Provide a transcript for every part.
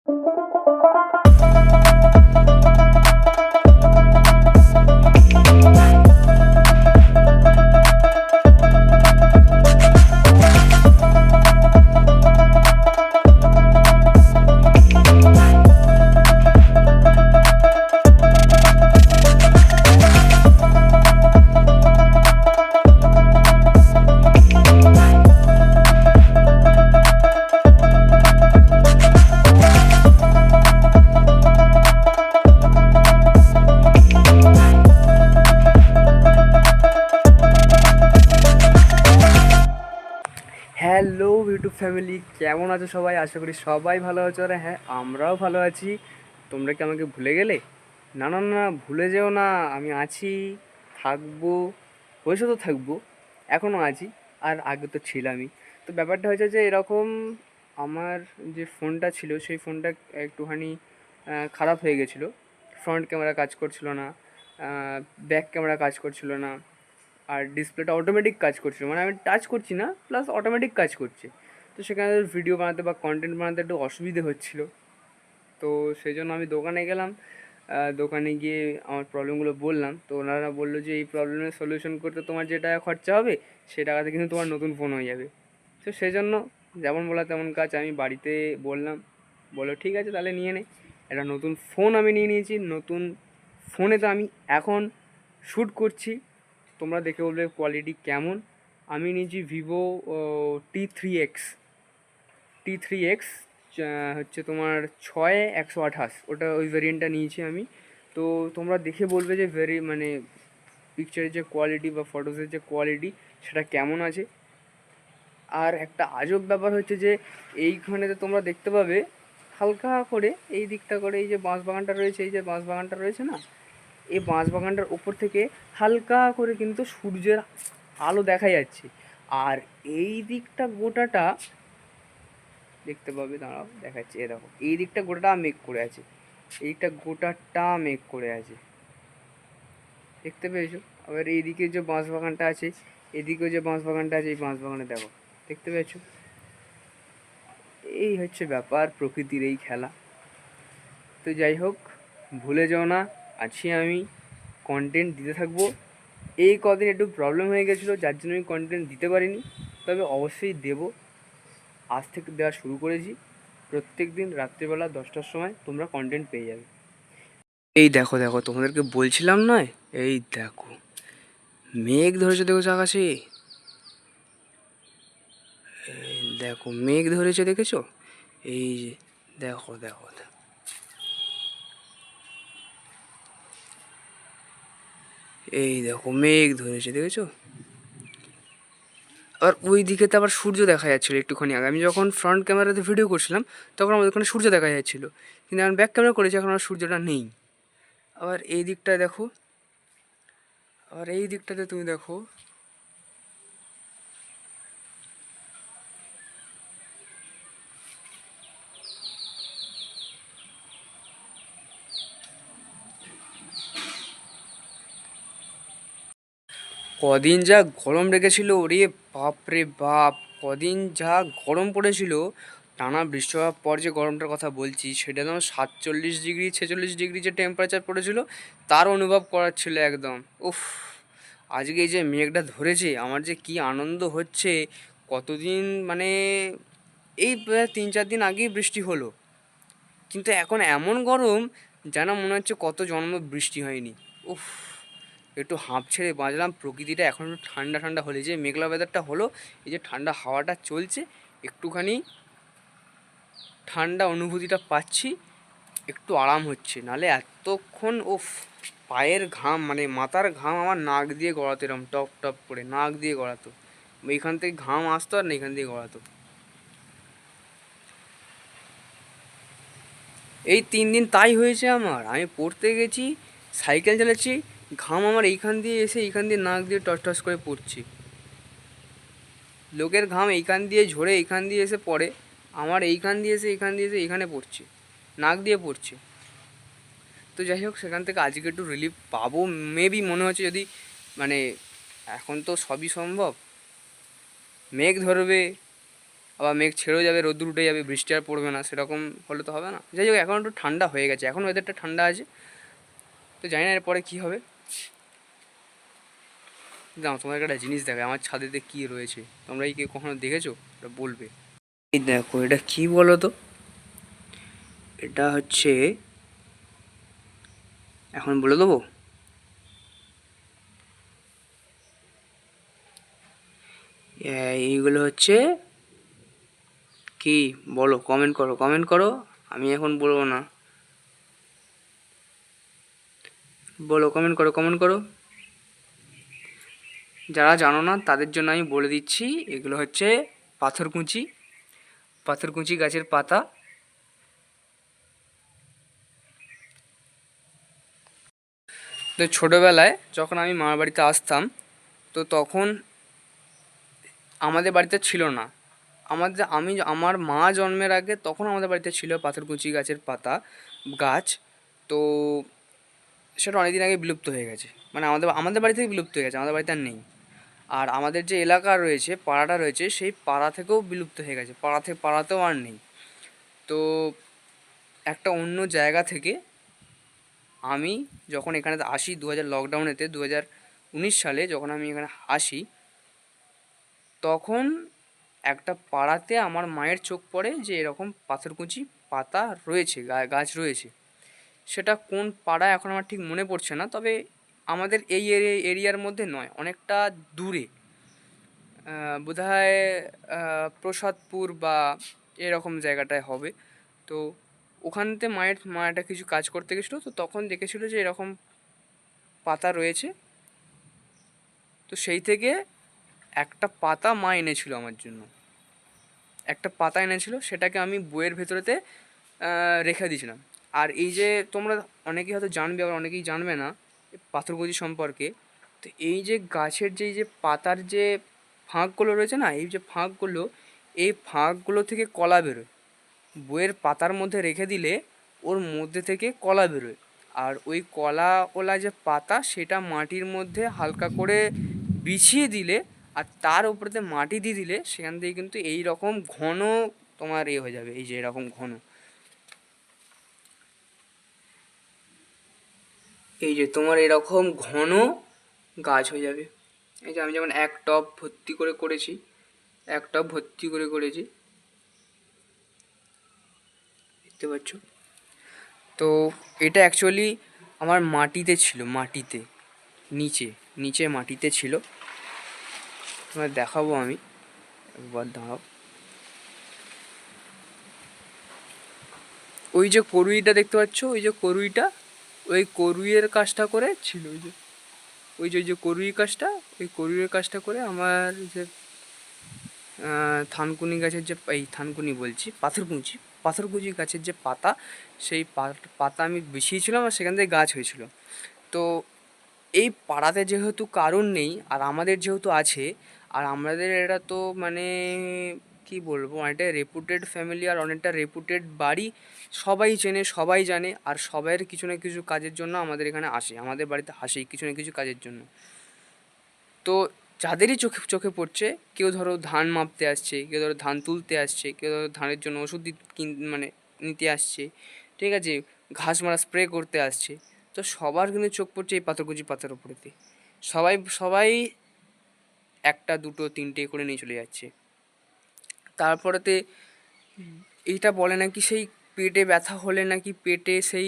Hello YouTube family, কেমন আছো সবাই? আশা করি সবাই ভালো আছো। আর হ্যাঁ, আমরাও ভালো আছি। তোমরা কি আমাকে ভুলে গেলে? না না না, ভুলে যেও না। আমি আছি, থাকবো, ভবিষ্যতেও থাকবো, এখনও আছি, আর আগে তো ছিলামই। তো ব্যাপারটা হয়েছে যে এরকম, আমার যে ফোনটা ছিল সেই ফোনটা একটুখানি খারাপ হয়ে গেছিলো। ফ্রন্ট ক্যামেরা কাজ করছিল না, ব্যাক ক্যামেরা কাজ করছিল না, আর ডিসপ্লেটা অটোমেটিক কাজ করছিল, মানে আমি টাচ করছি না, প্লাস অটোমেটিক কাজ করছে। তো সেখানে ভিডিও বানাতে বা কন্টেন্ট বানাতে একটু অসুবিধে হচ্ছিলো। তো সেই জন্য আমি দোকানে গেলাম। দোকানে গিয়ে আমার প্রবলেমগুলো বললাম। তো ওনারা বললো যে এই প্রবলেমের সলিউশন করতে তোমার যে টাকা খরচা হবে সেই টাকাতে কিন্তু তোমার নতুন ফোন হয়ে যাবে। তো সেই জন্য যেমন বলা তেমন কাজ, আমি বাড়িতে বললাম, বললো ঠিক আছে তাহলে নিয়ে নে। একটা নতুন ফোন আমি নিয়ে নিয়েছি। নতুন ফোনে তো আমি এখন শ্যুট করছি, তোমরা দেখে বলবে কোয়ালিটি কেমন। আমি নিয়েছি ভিভো T3X। T3X হচ্ছে তোমার 6128, ওটা ওই ভেরিয়েন্টটা নিয়েছি আমি। তো তোমরা দেখে বলবে যে মানে পিকচারের যে কোয়ালিটি বা ফটোসের যে কোয়ালিটি সেটা কেমন আছে। আর একটা আজব ব্যাপার হচ্ছে যে এইখানেতে তোমরা দেখতে পাবে হালকা করে এই দিকটা করে, এই যে বাঁশবাগানটা রয়েছে, এই যে বাঁশবাগানটা রয়েছে না, এই বাঁশবাগানটার ওপর থেকে হালকা করে কিন্তু সূর্যের আলো দেখা যাচ্ছে। আর এই দিকটা গোটাটা দেখতে পাবে, দাঁড়াও দেখাচ্ছি, এ দেখো এই দিকটা গোটাটা মেঘ করে আছে, এইটা গোটাটা মেঘ করে আছে, দেখতে পেয়েছো? আবার এইদিকে যে বাঁশবাগানটা আছে, এদিকেও যে বাঁশবাগানটা আছে, এই বাঁশবাগানে দেখো, দেখতে পেয়েছো? এই হচ্ছে ব্যাপার, প্রকৃতির এই খেলা। তো যাই হোক, ভুলে যাও না, আছি আমি, কন্টেন্ট দিতে থাকবো। এই কদিন একটু প্রবলেম হয়ে গেছিলো, যার জন্য আমি কন্টেন্ট দিতে পারিনি, তবে অবশ্যই দেবো। আজ থেকে দেওয়া শুরু করেছি। প্রত্যেক দিন রাত্রিবেলা 10টার সময় তোমরা কন্টেন্ট পেয়ে যাবে। এই দেখো দেখো, তোমাদেরকে বলছিলাম নয়, এই দেখো মেঘ ধরেছে, দেখেছো আকাশে? দেখো মেঘ ধরেছে, দেখেছো? এই যে দেখো দেখো, এই দেখো মেঘ ধরেছে, দেখেছো? আর ওই দিকে তো আবার সূর্য দেখা যাচ্ছিলো একটুখানি আগে। আমি যখন ফ্রন্ট ক্যামেরাতে ভিডিও করছিলাম তখন আমাদের ওখানে সূর্য দেখা যাচ্ছিলো, কিন্তু এখন ব্যাক ক্যামেরা করেছি, এখন আমার সূর্যটা নেই। আবার এই দিকটায় দেখো, আবার এই দিকটাতে তুমি দেখো, কদিন যা গরম রেখেছিল, ওরে বাপ রে বাপ, কদিন যা গরম পড়েছিল। টানা বৃষ্টি হওয়ার পর যে গরমটার কথা বলছি, সেটা যেন 47 ডিগ্রি 46 ডিগ্রি যে টেম্পারেচার পড়েছিল, তার অনুভব করাচ্ছিল একদম। উফ, আজকে এই যে মেঘটা ধরেছে, আমার যে কি আনন্দ হচ্ছে। কতদিন মানে এই 3-4 দিন আগেই বৃষ্টি হলো, কিন্তু এখন এমন গরম যেন মনে হচ্ছে কত জন্ম বৃষ্টি হয়নি। উফ, একটু হাঁপ ছেড়ে বাঁচলাম। প্রকৃতিটা এখন একটু ঠান্ডা ঠান্ডা হলে, যে মেঘলা ওয়েদারটা হলো, এই যে ঠান্ডা হাওয়াটা চলছে, একটুখানি ঠান্ডা অনুভূতিটা পাচ্ছি, একটু আরাম হচ্ছে। নাহলে এতক্ষণ ওফ, পায়ের ঘাম মানে মাথার ঘাম আমার নাক দিয়ে গড়াতো, এরম টপ টপ করে নাক দিয়ে গড়াতো। এইখান থেকে ঘাম আসতো আর না এখান দিয়ে গড়াতো। এই 3 দিন তাই হয়েছে আমার। আমি পড়তে গেছি, সাইকেল চালাচ্ছি, ঘাম আমার এইখান দিয়ে এসে এইখান দিয়ে নাক দিয়ে টস টস করে পড়ছে। লোকের ঘাম এইখান দিয়ে ঝরে এইখান দিয়ে এসে পড়ে, আমার এইখান দিয়ে এসে এইখান দিয়ে এসে এইখানে পড়ছে, নাক দিয়ে পড়ছে। তো যাই হোক, সেখান থেকে আজকে একটু রিলিফ পাবো মেবি মনে হচ্ছে, যদি মানে এখন তো সবই সম্ভব। মেঘ ধরবে, আবার মেঘ ছেড়েও যাবে, রোদ্দুর উঠে যাবে, বৃষ্টি আর পড়বে না, সেরকম হলে তো হবে না। যাই হোক, এখন একটু ঠান্ডা হয়ে গেছে, এখন ওয়েদারটা ঠান্ডা আছে, তো জানি না এরপরে কী হবে। দাও তোমাদের একটা জিনিস দেখে আমার ছাদেতে কী রয়েছে, তোমরা এই কেউ কখনো দেখেছো? এটা বলবে। এই দেখো, এটা কী বলো তো? এটা হচ্ছে, এখন বলে দেবো? এইগুলো হচ্ছে কি, বলো, কমেন্ট করো, কমেন্ট করো। আমি এখন বলবো না, বলো, কমেন্ট করো, কমেন্ট করো। যারা জানো না তাদের জন্য আমি বলে দিচ্ছি, এগুলো হচ্ছে পাথরকুচি, পাথরকুচি গাছের পাতা। তো ছোটোবেলায় যখন আমি মামার বাড়িতে আসতাম, তো তখন আমাদের বাড়িতে ছিল না, আমার মা জন্মের আগে তখন আমাদের বাড়িতে ছিল পাথরকুচি গাছের পাতা গাছ। তো সেটা অনেক দিন আগে বিলুপ্ত হয়ে গেছে, মানে আমাদের আমাদের বাড়ি থেকে বিলুপ্ত হয়ে গেছে, আমাদের বাড়িতে আর নেই। আর আমাদের যে এলাকা রয়েছে, পাড়াটা রয়েছে, সেই পাড়া থেকেও বিলুপ্ত হয়ে গেছে, পাড়াতেও আর নেই। তো একটা অন্য জায়গা থেকে আমি যখন এখানে আসি লকডাউনেতে 2019 সালে যখন আমি এখানে আসি, তখন একটা পাড়াতে আমার মায়ের চোখ পড়ে যে এরকম পাথরকুচি পাতা রয়েছে, গাছ রয়েছে। সেটা কোন পাড়া এখন আমার ঠিক মনে পড়ছে না, তবে আমাদের এই এরিয়ার মধ্যে নয়, অনেকটা দূরে, বোধহয় প্রসাদপুর বা এরকম জায়গাটায় হবে। তো ওখানতে মা একটা কিছু কাজ করতে গেছিলো, তো তখন দেখেছিলো যে এরকম পাতা রয়েছে। তো সেই থেকে একটা পাতা মা এনেছিল আমার জন্য, একটা পাতা এনেছিল, সেটাকে আমি বইয়ের ভেতরেতে রেখে দিয়েছিলাম। আর এই যে তোমরা অনেকেই হয়তো জানবে, আবার অনেকেই জানবে না পাথরকুচি সম্পর্কে। তো এই যে গাছের যে পাতার যে ফাঁকগুলো রয়েছে না, এই যে ফাঁকগুলো, এই ফাঁকগুলো থেকে কলা বেরোয়। বইয়ের পাতার মধ্যে রেখে দিলে ওর মধ্যে থেকে কলা বেরোয়। আর ওই কলাওয়ালা যে পাতা, সেটা মাটির মধ্যে হালকা করে বিছিয়ে দিলে আর তার উপরেতে মাটি দিয়ে দিলে সেখান থেকে কিন্তু এই রকম ঘন তোমার হয়ে যাবে, এই যে এরকম ঘন, এই যে তোমার এরকম ঘন গাছ হয়ে যাবে। এই যে আমি যেমন এক টব ভর্তি করে করেছি, এক টব ভর্তি করে করেছি, দেখতে পাচ্ছ? তো এটা অ্যাকচুয়ালি আমার মাটিতে ছিল, মাটিতে, নিচে নিচে মাটিতে ছিল। তোমায় দেখাবো আমি, একবার দাঁড়াও। ওই যে কড়ুইটা দেখতে পাচ্ছ, ওই যে কড়ুইটা, ওই কড়ুইয়ের কাজটা করে ছিল, ওই যে কড়ুই কাজটা, ওই কড়ুইয়ের কাজটা করে আমার যে থানকুনি গাছের যে, এই থানকুনি বলছি, পাথরকুচি, পাথরকুচি গাছের যে পাতা, সেই পাতা আমি বিছিয়েছিলাম আর সেখান থেকে গাছ হয়েছিল। তো এই পাড়াতে যেহেতু কারণ নেই আর আমাদের যেহেতু আছে, আর আমাদের এটা তো মানে কি বলবো, অনেকটা রেপুটেড ফ্যামিলি আর অনেকটা রেপুটেড বাড়ি, সবাই চেনে, সবাই জানে, আর সবাইয়ের কিছু না কিছু কাজের জন্য আমাদের এখানে আসে, আমাদের বাড়িতে আসেই কিছু না কিছু কাজের জন্য। তো যাদেরই চোখে চোখে পড়ছে, কেউ ধরো ধান মাপতে আসছে, কেউ ধরো ধান তুলতে আসছে, কেউ ধরো ধানের জন্য ওষুধ মানে নিতে আসছে, ঠিক আছে, ঘাস মারা স্প্রে করতে আসছে। তো সবার কিন্তু চোখ পড়ছে এই পাথরকুচি পাতার উপরেতে। সবাই সবাই একটা দুটো তিনটে করে নিয়ে চলে যাচ্ছে। তারপরেতে এইটা বলে নাকি সেই পেটে ব্যথা হলে নাকি, পেটে সেই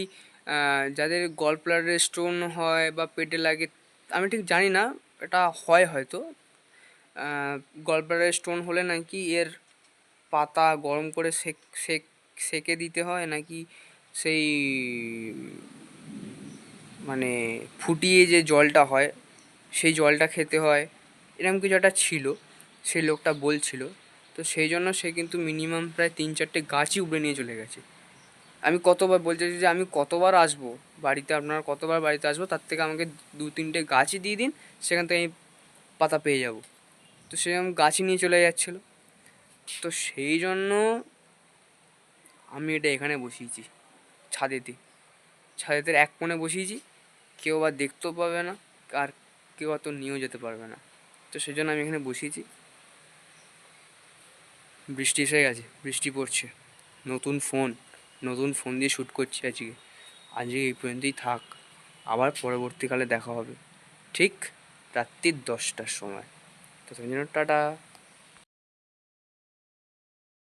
যাদের গল ব্লাডারে স্টোন হয় বা পেটে লাগে, আমি ঠিক জানি না, এটা হয় হয়তো, গল ব্লাডারে স্টোন হলে নাকি এর পাতা গরম করে সেকে দিতে হয় নাকি, সেই মানে ফুটিয়ে যে জলটা হয় সেই জলটা খেতে হয়, এরকম কিছু একটা ছিল, সেই লোকটা বলছিল। তো সেই জন্য সে কিন্তু মিনিমাম প্রায় 3-4টে গাছই উপড়ে নিয়ে চলে গেছে। আমি কতবার বলতে চাইছি যে আমি কতবার আসবো বাড়িতে, আপনারা কতবার বাড়িতে আসবো, তার থেকে আমাকে 2-3টে গাছই দিয়ে দিন, সেখান থেকে আমি পাতা পেয়ে যাব। তো সেরকম গাছই নিয়ে চলে যাচ্ছিলো। তো সেই জন্য আমি এটা এখানে বসিয়েছি, ছাদেতে, ছাদেতে এক কোণে বসিয়েছি, কেউ আবার দেখতেও পাবে না, আর কেউ অত নিয়েও যেতে পারবে না। তো সেই জন্য আমি এখানে বসিয়েছি। বৃষ্টি এসে গেছে, বৃষ্টি পড়ছে। নতুন ফোন দিয়ে শ্যুট করছি আজকে। আজকে এই পর্যন্তই থাক, আবার পরবর্তীকালে দেখা হবে ঠিক রাত্রি 10টার সময়। তো সেই জন্য টাটা।